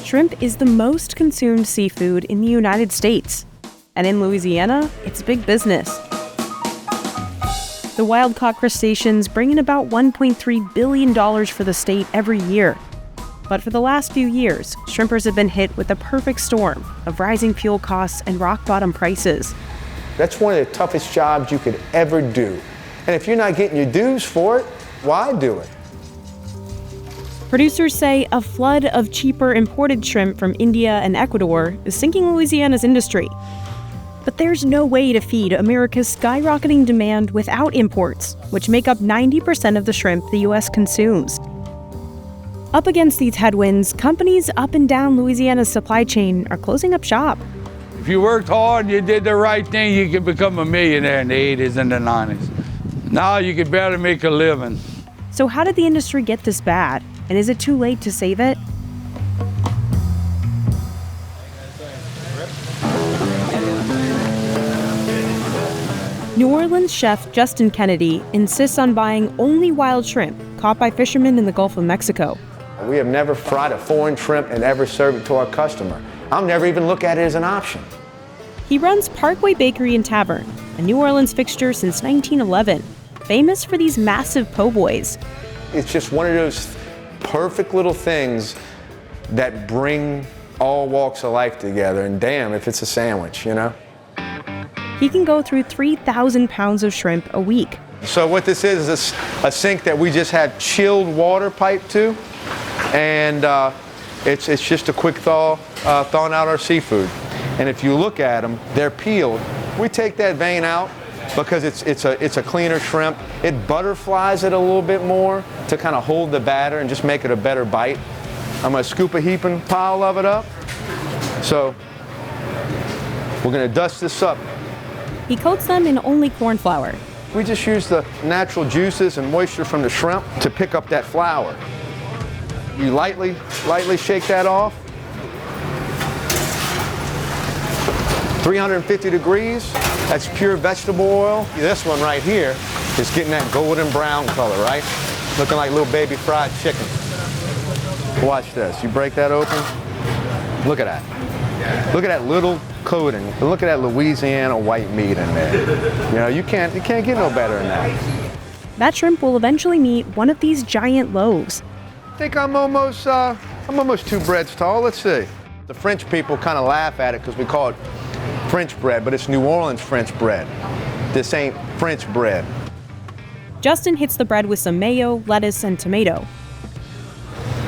Shrimp is the most consumed seafood in the United States. And in Louisiana, it's big business. The wild-caught crustaceans bring in about $1.3 billion for the state every year. But for the last few years, shrimpers have been hit with the perfect storm of rising fuel costs and rock-bottom prices. That's one of the toughest jobs you could ever do. And if you're not getting your dues for it, why do it? Producers say a flood of cheaper imported shrimp from India and Ecuador is sinking Louisiana's industry. But there's no way to feed America's skyrocketing demand without imports, which make up 90% of the shrimp the U.S. consumes. Up against these headwinds, companies up and down Louisiana's supply chain are closing up shop. If you worked hard and you did the right thing, you could become a millionaire in the 80s and the 90s. Now you could barely make a living. So how did the industry get this bad? And is it too late to save it? New Orleans chef Justin Kennedy insists on buying only wild shrimp caught by fishermen in the Gulf of Mexico. We have never fried a foreign shrimp and ever served it to our customer. I'll never even look at it as an option. He runs Parkway Bakery and Tavern, a New Orleans fixture since 1911, famous for these massive po' boys. It's just one of those perfect little things that bring all walks of life together, and damn if it's a sandwich, you know? He can go through 3,000 pounds of shrimp a week. So what this is a sink that we just have chilled water piped to, and it's just a quick thawing out our seafood. And if you look at them, they're peeled. We take that vein out because it's a cleaner shrimp. It butterflies it a little bit more to kind of hold the batter and just make it a better bite. I'm gonna scoop a heaping pile of it up. So we're gonna dust this up. He coats them in only corn flour. We just use the natural juices and moisture from the shrimp to pick up that flour. You lightly shake that off. 350 degrees, that's pure vegetable oil. This one right here is getting that golden brown color, right? Looking like little baby fried chicken. Watch this, you break that open. Look at that. Look at that little coating. Look at that Louisiana white meat in there. You know, you can't get no better than that. That shrimp will eventually meet one of these giant loaves. I think I'm almost 2 breads tall. Let's see. The French people kind of laugh at it because we call it French bread, but it's New Orleans French bread. This ain't French bread. Justin hits the bread with some mayo, lettuce, and tomato.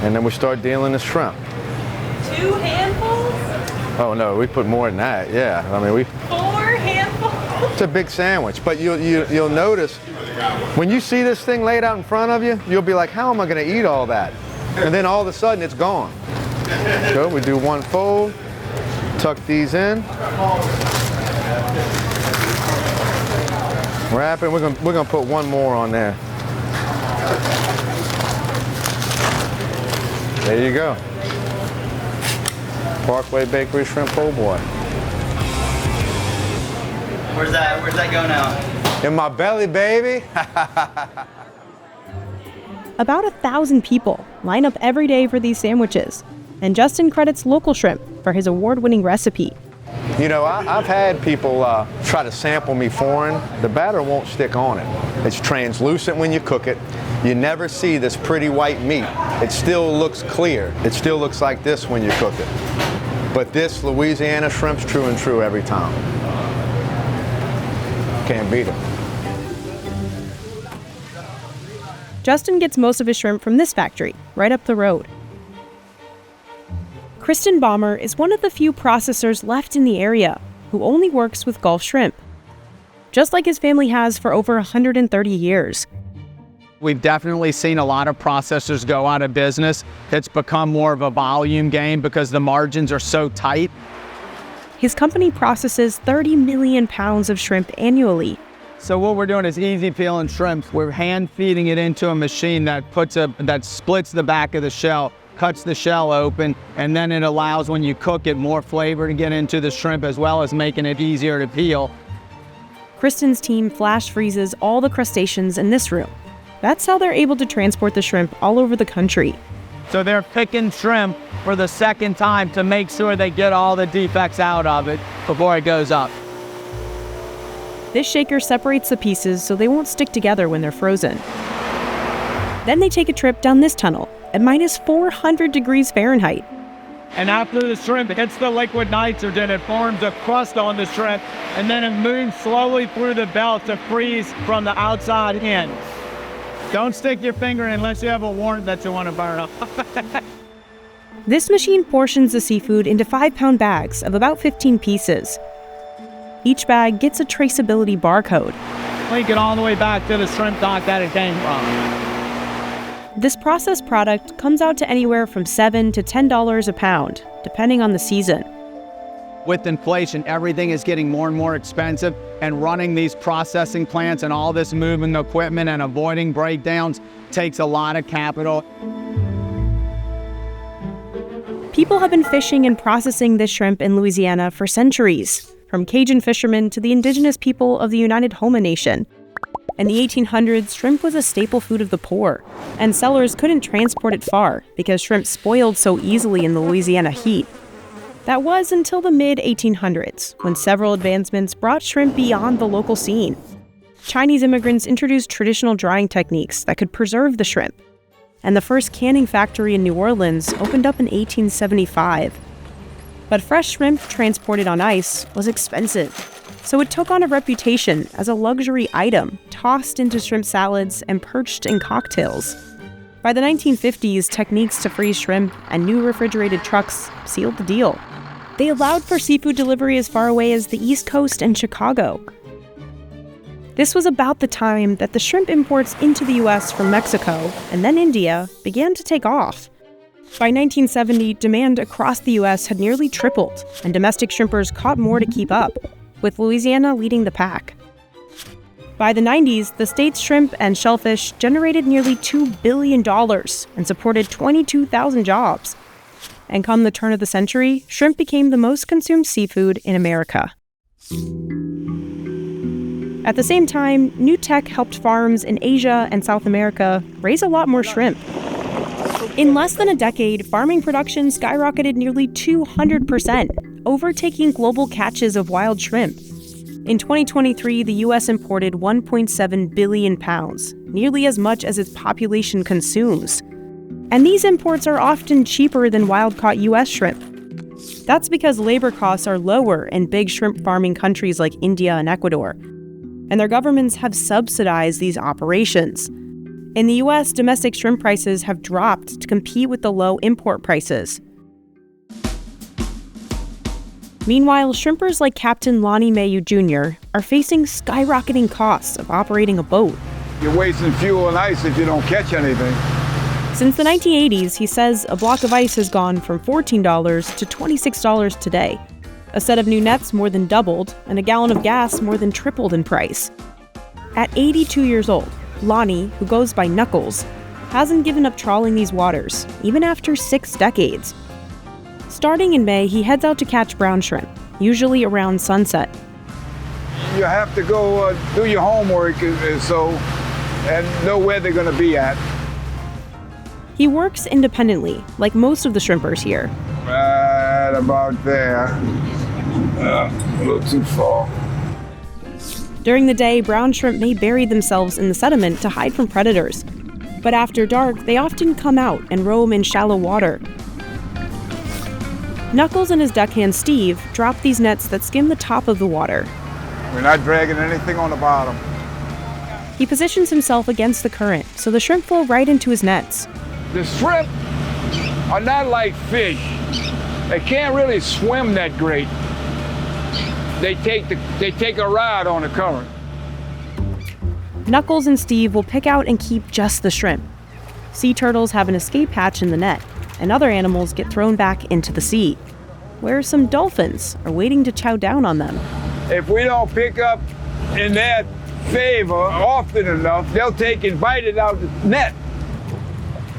And then we start dealing the shrimp. 2 handfuls? Oh no, we put more than that. Yeah, I mean 4 handfuls? It's a big sandwich, but you'll notice when you see this thing laid out in front of you, you'll be like, how am I going to eat all that? And then all of a sudden it's gone. So we do one fold, tuck these in, wrap it. We're gonna put one more on there. There you go. Parkway Bakery Shrimp Po' Boy. Where's that go now? In my belly, baby. About 1,000 people line up every day for these sandwiches, and Justin credits local shrimp for his award-winning recipe. You know, I've had people try to sample me foreign. The batter won't stick on it. It's translucent when you cook it. You never see this pretty white meat. It still looks clear. It still looks like this when you cook it. But this Louisiana shrimp's true and true every time. Can't beat it. Justin gets most of his shrimp from this factory, right up the road. Kristen Baumer is one of the few processors left in the area who only works with Gulf shrimp, just like his family has for over 130 years. We've definitely seen a lot of processors go out of business. It's become more of a volume game because the margins are so tight. His company processes 30 million pounds of shrimp annually. So what we're doing is easy peeling shrimp. We're hand feeding it into a machine that splits the back of the shell, cuts the shell open, and then it allows, when you cook it, more flavor to get into the shrimp as well as making it easier to peel. Kristen's team flash freezes all the crustaceans in this room. That's how they're able to transport the shrimp all over the country. So they're picking shrimp for the second time to make sure they get all the defects out of it before it goes up. This shaker separates the pieces so they won't stick together when they're frozen. Then they take a trip down this tunnel at minus 400 degrees Fahrenheit. And after the shrimp hits the liquid nitrogen, it forms a crust on the shrimp, and then it moves slowly through the belt to freeze from the outside in. Don't stick your finger in unless you have a warrant that you want to burn up. This machine portions the seafood into 5-pound bags of about 15 pieces. Each bag gets a traceability barcode. Link it all the way back to the shrimp dock that it came from. This processed product comes out to anywhere from $7 to $10 a pound, depending on the season. With inflation, everything is getting more and more expensive, and running these processing plants and all this moving equipment and avoiding breakdowns takes a lot of capital. People have been fishing and processing this shrimp in Louisiana for centuries, from Cajun fishermen to the indigenous people of the United Homa Nation. In the 1800s, shrimp was a staple food of the poor, and sellers couldn't transport it far because shrimp spoiled so easily in the Louisiana heat. That was until the mid-1800s, when several advancements brought shrimp beyond the local scene. Chinese immigrants introduced traditional drying techniques that could preserve the shrimp, and the first canning factory in New Orleans opened up in 1875. But fresh shrimp transported on ice was expensive, so it took on a reputation as a luxury item, tossed into shrimp salads and perched in cocktails. By the 1950s, techniques to freeze shrimp and new refrigerated trucks sealed the deal. They allowed for seafood delivery as far away as the East Coast and Chicago. This was about the time that the shrimp imports into the U.S. from Mexico and then India began to take off. By 1970, demand across the U.S. had nearly tripled, and domestic shrimpers caught more to keep up, with Louisiana leading the pack. By the 90s, the state's shrimp and shellfish generated nearly $2 billion and supported 22,000 jobs. And come the turn of the century, shrimp became the most consumed seafood in America. At the same time, new tech helped farms in Asia and South America raise a lot more shrimp. In less than a decade, farming production skyrocketed nearly 200%, overtaking global catches of wild shrimp. In 2023, the U.S. imported 1.7 billion pounds, nearly as much as its population consumes. And these imports are often cheaper than wild-caught U.S. shrimp. That's because labor costs are lower in big shrimp farming countries like India and Ecuador, and their governments have subsidized these operations. In the U.S., domestic shrimp prices have dropped to compete with the low import prices. Meanwhile, shrimpers like Captain Lonnie Mayu Jr. are facing skyrocketing costs of operating a boat. You're wasting fuel and ice if you don't catch anything. Since the 1980s, he says a block of ice has gone from $14 to $26 today. A set of new nets more than doubled, and a gallon of gas more than tripled in price. At 82 years old, Lonnie, who goes by Knuckles, hasn't given up trawling these waters, even after 6 decades. Starting in May, he heads out to catch brown shrimp, usually around sunset. You have to go do your homework and know where they're going to be at. He works independently, like most of the shrimpers here. Right about there. A little too far. During the day, brown shrimp may bury themselves in the sediment to hide from predators. But after dark, they often come out and roam in shallow water. Knuckles and his deckhand Steve drop these nets that skim the top of the water. We're not dragging anything on the bottom. He positions himself against the current, so the shrimp fall right into his nets. The shrimp are not like fish. They can't really swim that great. They take a ride on the current. Knuckles and Steve will pick out and keep just the shrimp. Sea turtles have an escape hatch in the net, and other animals get thrown back into the sea, where some dolphins are waiting to chow down on them. If we don't pick up in their favor often enough, they'll take and bite it out the net.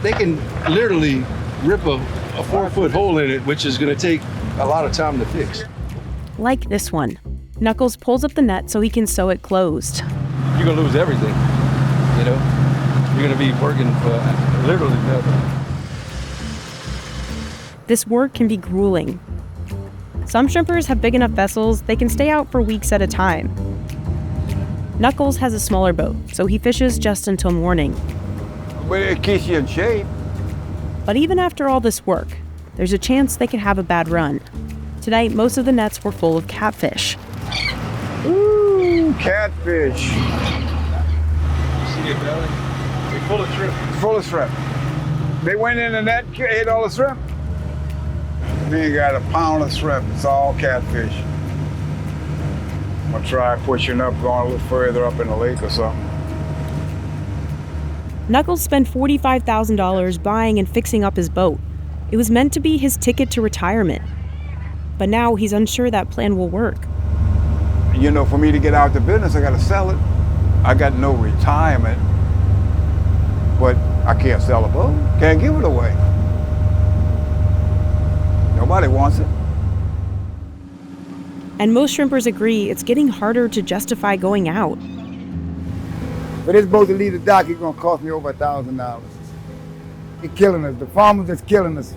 They can literally rip a 4-foot hole in it, which is going to take a lot of time to fix. Like this one. Knuckles pulls up the net so he can sew it closed. You're going to lose everything, you know? You're going to be working for literally nothing. This work can be grueling. Some shrimpers have big enough vessels they can stay out for weeks at a time. Knuckles has a smaller boat, so he fishes just until morning. But it keeps you in shape. But even after all this work, there's a chance they could have a bad run. Tonight, most of the nets were full of catfish. Ooh, catfish. See it, belly? They're full of shrimp. Full of shrimp. They went in the net, ate all the shrimp. Me got a pound of shrimp. It's all catfish. I'm gonna try pushing up, going a little further up in the lake or something. Knuckles spent $45,000 buying and fixing up his boat. It was meant to be his ticket to retirement. But now he's unsure that plan will work. You know, for me to get out the business, I gotta sell it. I got no retirement, but I can't sell a boat. Can't give it away. Nobody wants it. And most shrimpers agree it's getting harder to justify going out. For this boat to leave the dock, it's gonna cost me over $1,000. It's killing us. The farmers is killing us.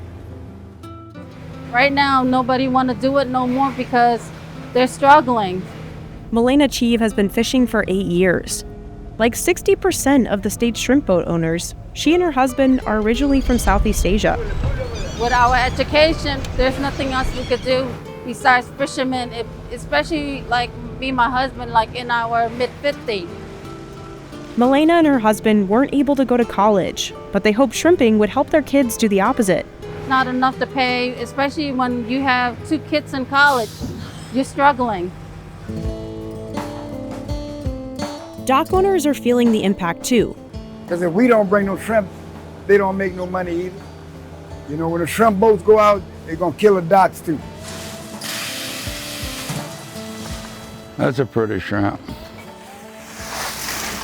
Right now, nobody want to do it no more because they're struggling. Milena Cheeve has been fishing for 8 years. Like 60% of the state's shrimp boat owners, she and her husband are originally from Southeast Asia. With our education, there's nothing else we could do besides fishermen, especially like me and my husband, like in our mid-50s. Milena and her husband weren't able to go to college, but they hoped shrimping would help their kids do the opposite. Not enough to pay, especially when you have 2 kids in college. You're struggling. Dock owners are feeling the impact too. Because if we don't bring no shrimp, they don't make no money either. You know, when the shrimp boats go out, they're gonna kill the docks too. That's a pretty shrimp.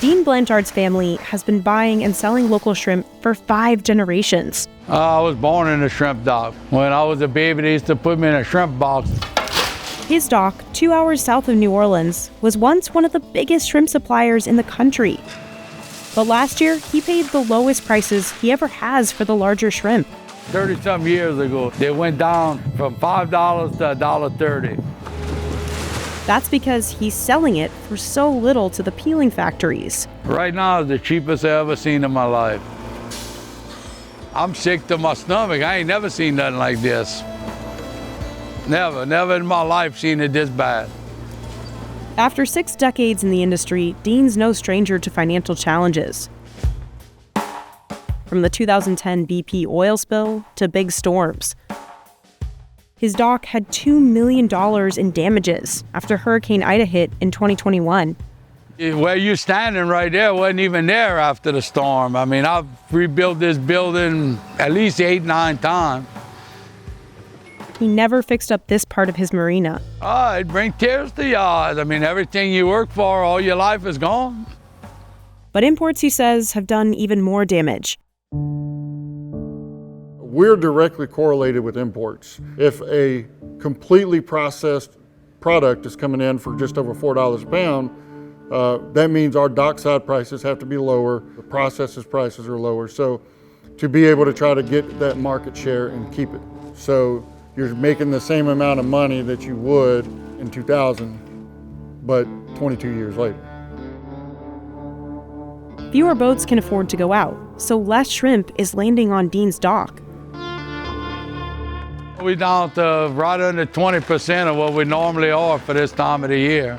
Dean Blanchard's family has been buying and selling local shrimp for 5 generations. I was born in a shrimp dock. When I was a baby, they used to put me in a shrimp box. His dock, 2 hours south of New Orleans, was once one of the biggest shrimp suppliers in the country. But last year, he paid the lowest prices he ever has for the larger shrimp. 30-some years ago, they went down from $5 to $1.30. That's because he's selling it for so little to the peeling factories. Right now, it's the cheapest I ever seen in my life. I'm sick to my stomach. I ain't never seen nothing like this. Never in my life seen it this bad. After 6 decades in the industry, Dean's no stranger to financial challenges. From the 2010 BP oil spill to big storms. His dock had $2 million in damages after Hurricane Ida hit in 2021. Where you standing right there wasn't even there after the storm. I mean, I've rebuilt this building at least 8, 9 times. He never fixed up this part of his marina. It brings tears to your eyes. I mean, everything you work for all your life is gone. But imports, he says, have done even more damage. We're directly correlated with imports. If a completely processed product is coming in for just over $4 a pound, that means our dockside prices have to be lower, the processors' prices are lower. So to be able to try to get that market share and keep it. So you're making the same amount of money that you would in 2000, but 22 years later. Fewer boats can afford to go out, so less shrimp is landing on Dean's dock. We're down to right under 20% of what we normally are for this time of the year.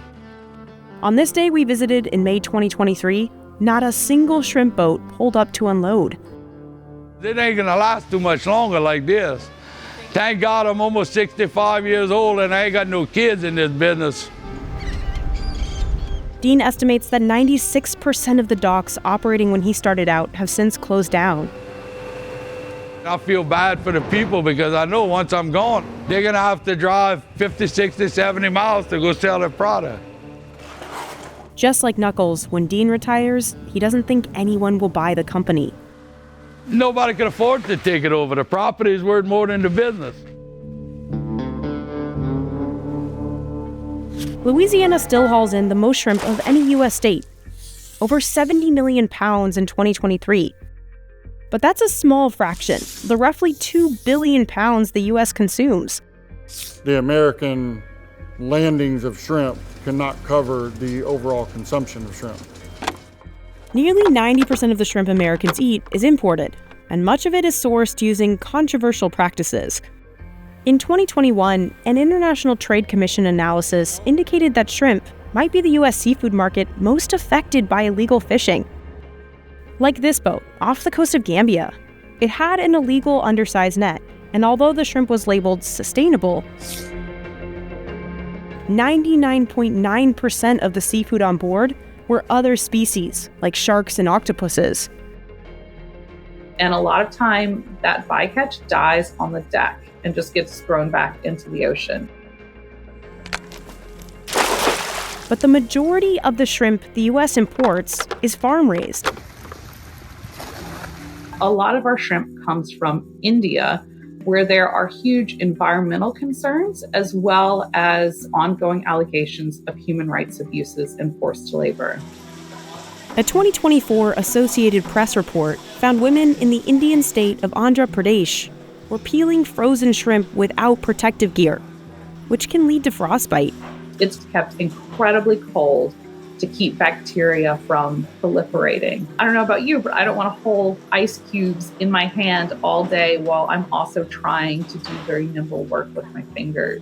On this day we visited in May 2023, not a single shrimp boat pulled up to unload. It ain't gonna last too much longer like this. Thank God I'm almost 65 years old and I ain't got no kids in this business. Dean estimates that 96% of the docks operating when he started out have since closed down. I feel bad for the people because I know once I'm gone, they're gonna have to drive 50, 60, 70 miles to go sell their product. Just like Knuckles, when Dean retires, he doesn't think anyone will buy the company. Nobody can afford to take it over. The property is worth more than the business. Louisiana still hauls in the most shrimp of any U.S. state, over 70 million pounds in 2023. But that's a small fraction, the roughly 2 billion pounds the U.S. consumes. The American landings of shrimp cannot cover the overall consumption of shrimp. Nearly 90% of the shrimp Americans eat is imported, and much of it is sourced using controversial practices. In 2021, an International Trade Commission analysis indicated that shrimp might be the U.S. seafood market most affected by illegal fishing. Like this boat, off the coast of Gambia. It had an illegal undersized net, and although the shrimp was labeled sustainable, 99.9% of the seafood on board were other species, like sharks and octopuses. And a lot of time, that bycatch dies on the deck and just gets thrown back into the ocean. But the majority of the shrimp the U.S. imports is farm-raised. A lot of our shrimp comes from India, where there are huge environmental concerns, as well as ongoing allegations of human rights abuses and forced labor. A 2024 Associated Press report found women in the Indian state of Andhra Pradesh were peeling frozen shrimp without protective gear, which can lead to frostbite. It's kept incredibly cold to keep bacteria from proliferating. I don't know about you, but I don't want to hold ice cubes in my hand all day while I'm also trying to do very nimble work with my fingers.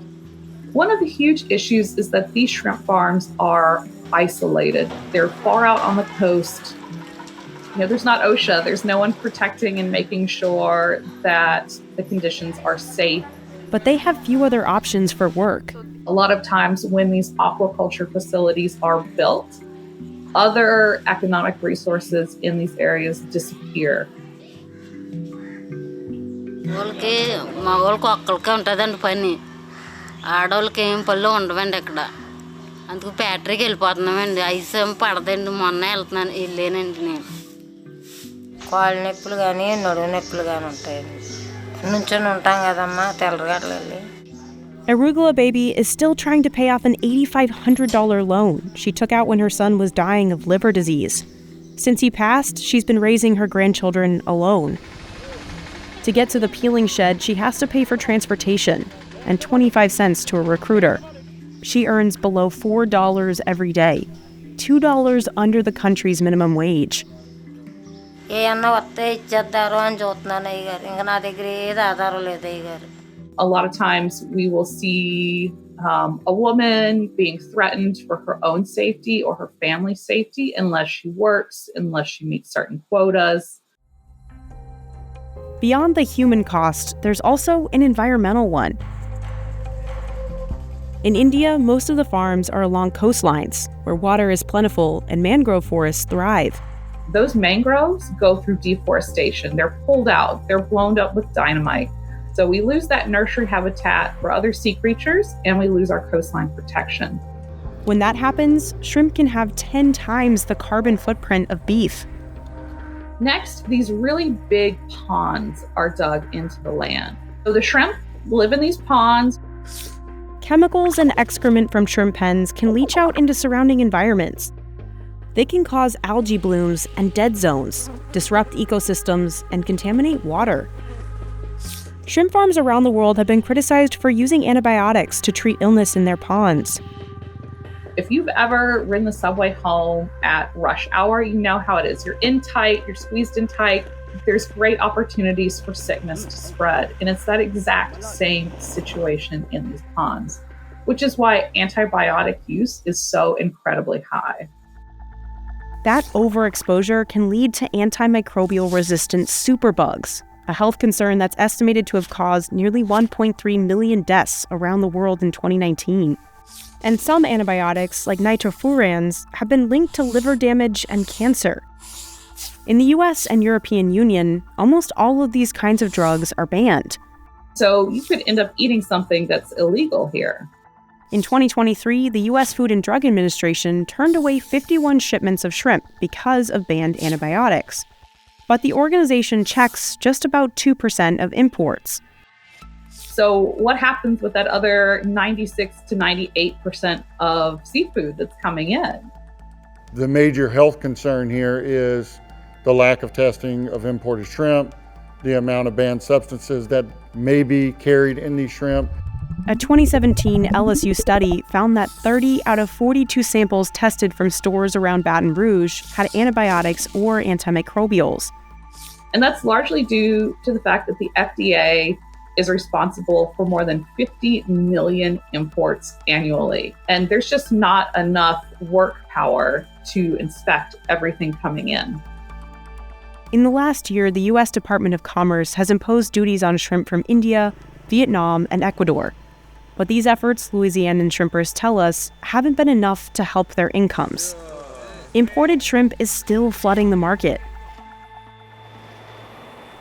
One of the huge issues is that these shrimp farms are isolated. They're far out on the coast. There's not OSHA. There's no one protecting and making sure that the conditions are safe. But they have few other options for work. A lot of times when these aquaculture facilities are built, other economic resources in these areas disappear. అందుకు ఫ్యాక్టరీకి వెళ్ళిపోతున్నామండి ice ఏం పడదండి మొన్న వెళ్తున్నాను వెళ్ళానండి నేను కాళ్ళు నొప్పులు కానీ నడుము నొప్పులు కానీ ఉంటాయండి నుంచొని ఉంటాం కదమ్మా తెల్లగడ్డలు వెళ్ళి Arugula Baby is still trying to pay off an $8,500 loan she took out when her son was dying of liver disease. Since he passed, she's been raising her grandchildren alone. To get to the peeling shed, she has to pay for transportation and 25 cents to a recruiter. She earns below $4 every day, $2 under the country's minimum wage. A lot of times we will see a woman being threatened for her own safety or her family's safety unless she works, unless she meets certain quotas. Beyond the human cost, there's also an environmental one. In India, most of the farms are along coastlines, where water is plentiful and mangrove forests thrive. Those mangroves go through deforestation. They're pulled out. They're blown up with dynamite. So we lose that nursery habitat for other sea creatures, and we lose our coastline protection. When that happens, shrimp can have 10 times the carbon footprint of beef. Next, these really big ponds are dug into the land. So the shrimp live in these ponds. Chemicals and excrement from shrimp pens can leach out into surrounding environments. They can cause algae blooms and dead zones, disrupt ecosystems, and contaminate water. Shrimp farms around the world have been criticized for using antibiotics to treat illness in their ponds. If you've ever ridden the subway home at rush hour, you know how it is. You're in tight, you're squeezed in tight. There's great opportunities for sickness to spread. And it's that exact same situation in these ponds, which is why antibiotic use is so incredibly high. That overexposure can lead to antimicrobial resistant superbugs, a health concern that's estimated to have caused nearly 1.3 million deaths around the world in 2019. And some antibiotics, like nitrofurans, have been linked to liver damage and cancer. In the US and European Union, almost all of these kinds of drugs are banned. So you could end up eating something that's illegal here. In 2023, the US Food and Drug Administration turned away 51 shipments of shrimp because of banned antibiotics. But the organization checks just about 2% of imports. So what happens with that other 96 to 98% of seafood that's coming in? The major health concern here is the lack of testing of imported shrimp, the amount of banned substances that may be carried in these shrimp. A 2017 LSU study found that 30 out of 42 samples tested from stores around Baton Rouge had antibiotics or antimicrobials. And that's largely due to the fact that the FDA is responsible for more than 50 million imports annually. And there's just not enough work power to inspect everything coming in. In the last year, the U.S. Department of Commerce has imposed duties on shrimp from India, Vietnam, and Ecuador. But these efforts, Louisianan shrimpers tell us, haven't been enough to help their incomes. Imported shrimp is still flooding the market.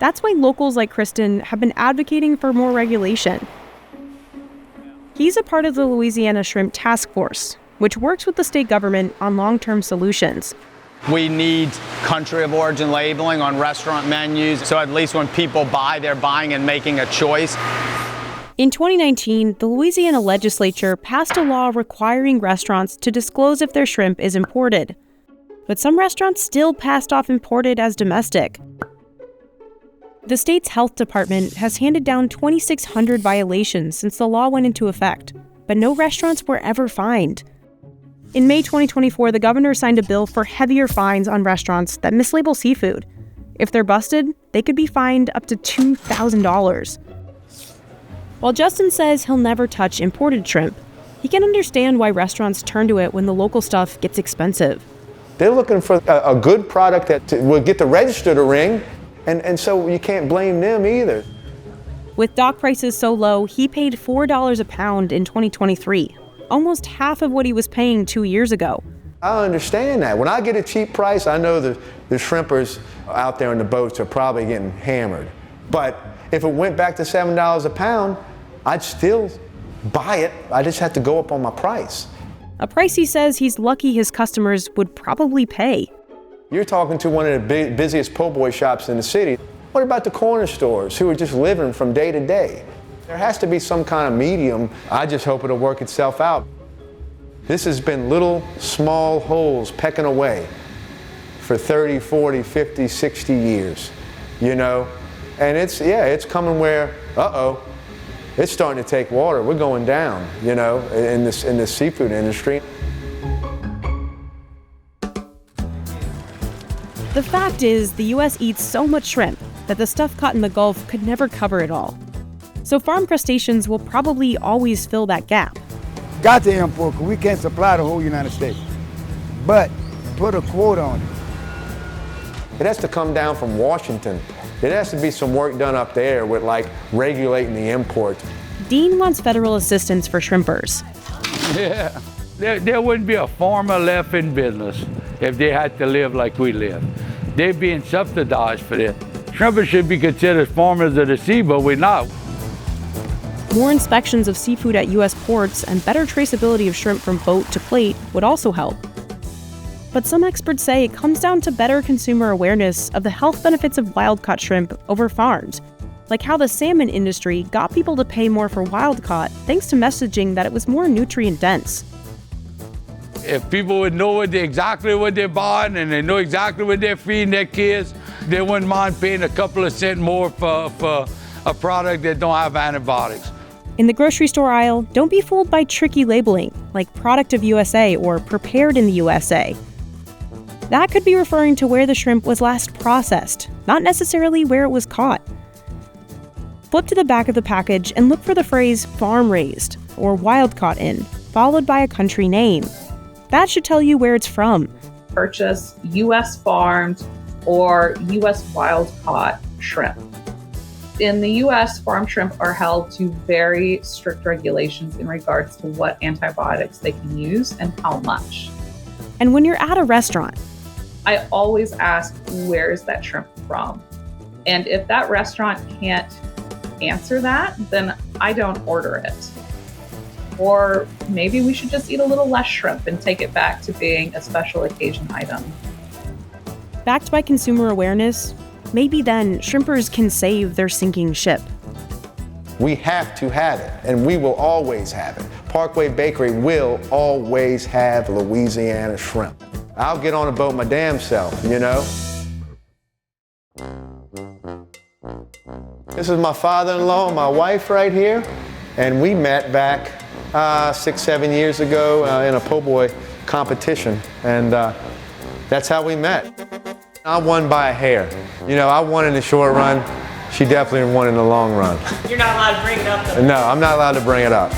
That's why locals like Kristen have been advocating for more regulation. He's a part of the Louisiana Shrimp Task Force, which works with the state government on long-term solutions. We need country of origin labeling on restaurant menus, so at least when people buy, they're buying and making a choice. In 2019, the Louisiana legislature passed a law requiring restaurants to disclose if their shrimp is imported. But some restaurants still passed off imported as domestic. The state's health department has handed down 2,600 violations since the law went into effect, but no restaurants were ever fined. In May 2024, the governor signed a bill for heavier fines on restaurants that mislabel seafood. If they're busted, they could be fined up to $2,000. While Justin says he'll never touch imported shrimp, he can understand why restaurants turn to it when the local stuff gets expensive. They're looking for a good product that will get the register to ring, and so you can't blame them either. With dock prices so low, he paid $4 a pound in 2023, almost half of what he was paying 2 years ago. I understand that. When I get a cheap price, I know the shrimpers out there in the boats are probably getting hammered. But if it went back to $7 a pound, I'd still buy it. I just have to go up on my price. A price he says he's lucky his customers would probably pay. You're talking to one of the busiest po' boy shops in the city. What about the corner stores who are just living from day to day? There has to be some kind of medium. I just hope it'll work itself out. This has been little, small holes pecking away for 30, 40, 50, 60 years, you know? And it's coming where, it's starting to take water. We're going down, you know, in this seafood industry. The fact is, the U.S. eats so much shrimp that the stuff caught in the Gulf could never cover it all. So farm crustaceans will probably always fill that gap. Got to import, because we can't supply the whole United States. But put a quota on it. It has to come down from Washington. It has to be some work done up there with like regulating the import. Dean wants federal assistance for shrimpers. Yeah, there wouldn't be a farmer left in business if they had to live like we live. They're being subsidized for this. Shrimpers should be considered farmers of the sea, but we're not. More inspections of seafood at U.S. ports and better traceability of shrimp from boat to plate would also help. But some experts say it comes down to better consumer awareness of the health benefits of wild-caught shrimp over farmed, like how the salmon industry got people to pay more for wild-caught thanks to messaging that it was more nutrient-dense. If people would know exactly what they're buying and they know exactly what they're feeding their kids, they wouldn't mind paying a couple of cents more for a product that don't have antibiotics. In the grocery store aisle, don't be fooled by tricky labeling, like product of USA or prepared in the USA. That could be referring to where the shrimp was last processed, not necessarily where it was caught. Flip to the back of the package and look for the phrase farm-raised or wild-caught in, followed by a country name. That should tell you where it's from. Purchase U.S. farmed or U.S. wild-caught shrimp. In the U.S., farm shrimp are held to very strict regulations in regards to what antibiotics they can use and how much. And when you're at a restaurant, I always ask, where is that shrimp from? And if that restaurant can't answer that, then I don't order it. Or maybe we should just eat a little less shrimp and take it back to being a special occasion item. Backed by consumer awareness, maybe then shrimpers can save their sinking ship. We have to have it, and we will always have it. Parkway Bakery will always have Louisiana shrimp. I'll get on a boat my damn self, you know? This is my father-in-law and my wife right here. And we met back 6, 7 years ago in a po' boy competition. And that's how we met. I won by a hair. You know, I won in the short run. She definitely won in the long run. You're not allowed to bring it up though. No, I'm not allowed to bring it up.